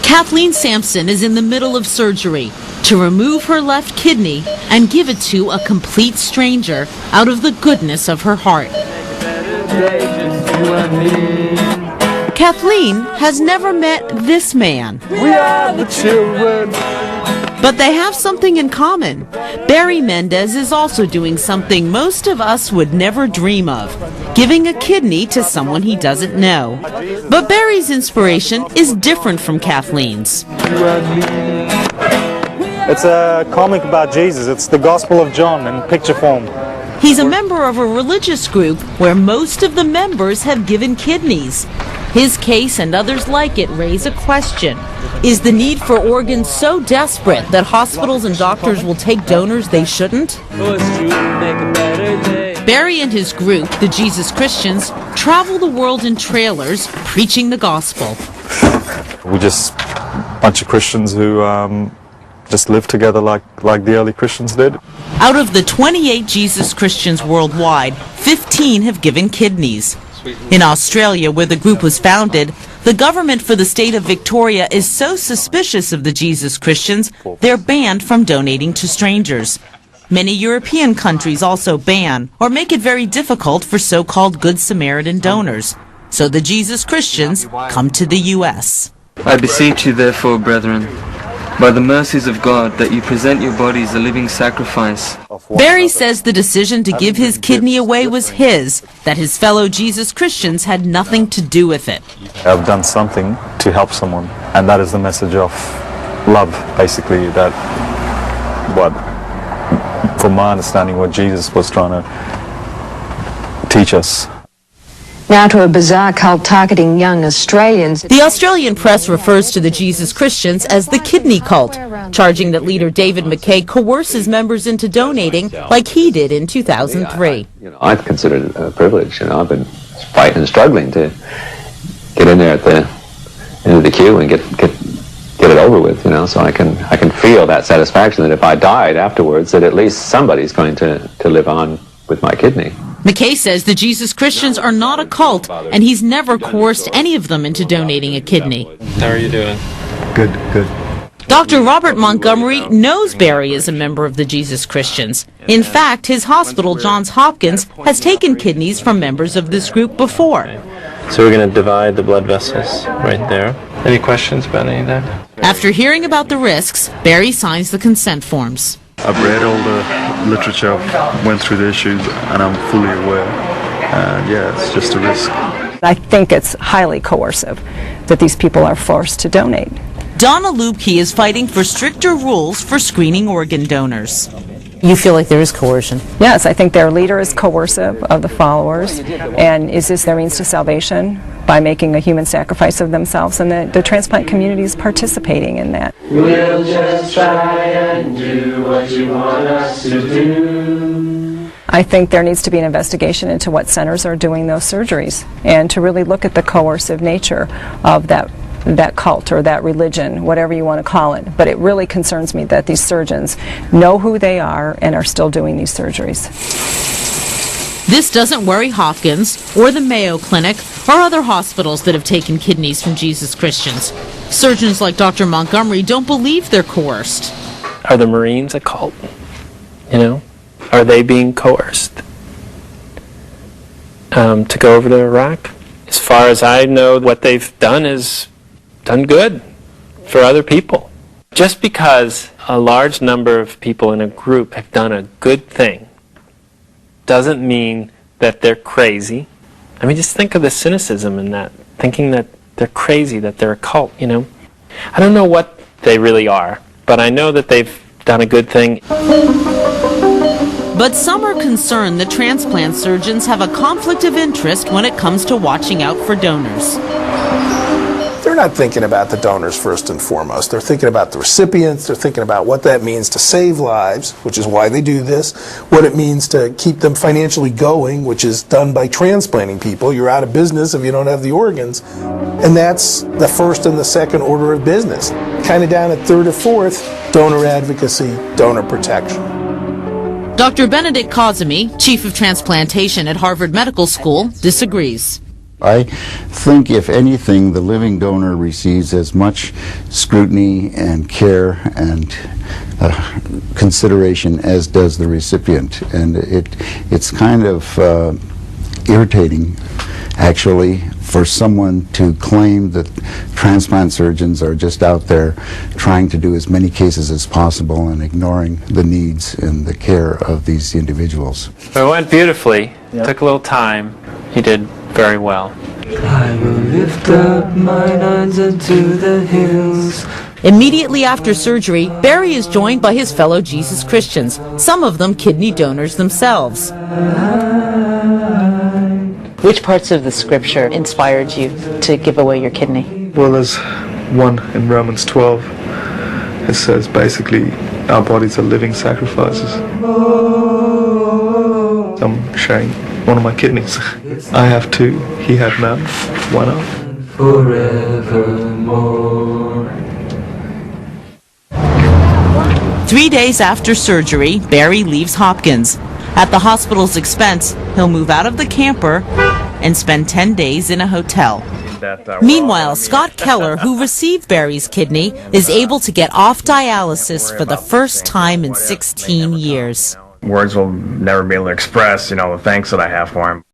Kathleen Sampson is in the middle of surgery to remove her left kidney and give it to a complete stranger out of the goodness of her heart. Kathleen has never met this man. We are the children. But they have something in common. Barry Mendez is also doing something most of us would never dream of, giving a kidney to someone he doesn't know. But Barry's inspiration is different from Kathleen's. It's a comic about Jesus. It's the Gospel of John in picture form. He's a member of a religious group where most of the members have given kidneys. His case and others like it raise a question. Is the need for organs so desperate that hospitals and doctors will take donors they shouldn't? Barry and his group, the Jesus Christians, travel the world in trailers preaching the gospel. We're just a bunch of Christians who just live together like the early Christians did. Out of the 28 Jesus Christians worldwide, 15 have given kidneys. In Australia, where the group was founded, the government for the state of Victoria is so suspicious of the Jesus Christians, they're banned from donating to strangers. Many European countries also ban or make it very difficult for so-called Good Samaritan donors. So the Jesus Christians come to the U.S. I beseech you, therefore, brethren, by the mercies of God, that you present your bodies a living sacrifice. Barry says the decision to give his kidney away was his, that his fellow Jesus Christians had nothing to do with it. I've done something to help someone, and that is the message of love, basically, that, from my understanding, what Jesus was trying to teach us. Now to a bizarre cult targeting young Australians. The Australian press refers to the Jesus Christians as the kidney cult, charging that leader David McKay coerces members into donating like he did in 2003. I consider it a privilege. I've been fighting and struggling to get in there at the end of the queue and get it over with, so I can feel that satisfaction that if I died afterwards, that at least somebody's going to live on with my kidney. McKay says the Jesus Christians are not a cult, and he's never coerced any of them into donating a kidney. How are you doing? Good. Dr. Robert Montgomery knows Barry is a member of the Jesus Christians. In fact, his hospital, Johns Hopkins, has taken kidneys from members of this group before. So we're going to divide the blood vessels right there. Any questions about any of that? After hearing about the risks, Barry signs the consent forms. I've read all the literature, went through the issues, and I'm fully aware. And it's just a risk. I think it's highly coercive that these people are forced to donate. Donna Lubke is fighting for stricter rules for screening organ donors. You feel like there is coercion? Yes, I think their leader is coercive of the followers. And is this their means to salvation by making a human sacrifice of themselves? And the transplant community is participating in that. We'll just try and do what you want us to do. I think there needs to be an investigation into what centers are doing those surgeries and to really look at the coercive nature of that cult or that religion, whatever you want to call it. But it really concerns me that these surgeons know who they are and are still doing these surgeries. This doesn't worry Hopkins or the Mayo Clinic or other hospitals that have taken kidneys from Jesus Christians. Surgeons like Dr. Montgomery don't believe they're coerced. Are the Marines a cult? Are they being coerced to go over to Iraq? As far as I know, what they've done is done good for other people. Just because a large number of people in a group have done a good thing doesn't mean that they're crazy. I mean, just think of the cynicism in that, thinking that they're crazy, that they're a cult, I don't know what they really are, but I know that they've done a good thing. But some are concerned that transplant surgeons have a conflict of interest when it comes to watching out for donors. They're not thinking about the donors first and foremost. They're thinking about the recipients. They're thinking about what that means to save lives, which is why they do this, what it means to keep them financially going, which is done by transplanting people. You're out of business if you don't have the organs. And that's the first and the second order of business. Kind of down at third or fourth, donor advocacy, donor protection. Dr. Benedict Cosimi, chief of transplantation at Harvard Medical School, disagrees. I think, if anything, the living donor receives as much scrutiny and care and consideration as does the recipient. And it's kind of irritating, actually, for someone to claim that transplant surgeons are just out there trying to do as many cases as possible and ignoring the needs and the care of these individuals. It went beautifully. Took a little time. He did very well. I will lift up mine eyes unto the hills. Immediately after surgery, Barry is joined by his fellow Jesus Christians, some of them kidney donors themselves. Which parts of the scripture inspired you to give away your kidney? Well, there's one in Romans 12. It says basically our bodies are living sacrifices. I'm sharing one of my kidneys. I have two, he had none. Why not? Forevermore. 3 days after surgery, Barry leaves Hopkins. At the hospital's expense, he'll move out of the camper and spend 10 days in a hotel. Meanwhile, Scott Keller, who received Barry's kidney, is able to get off dialysis for the first time in 16 years. Words will never be able to express, the thanks that I have for him.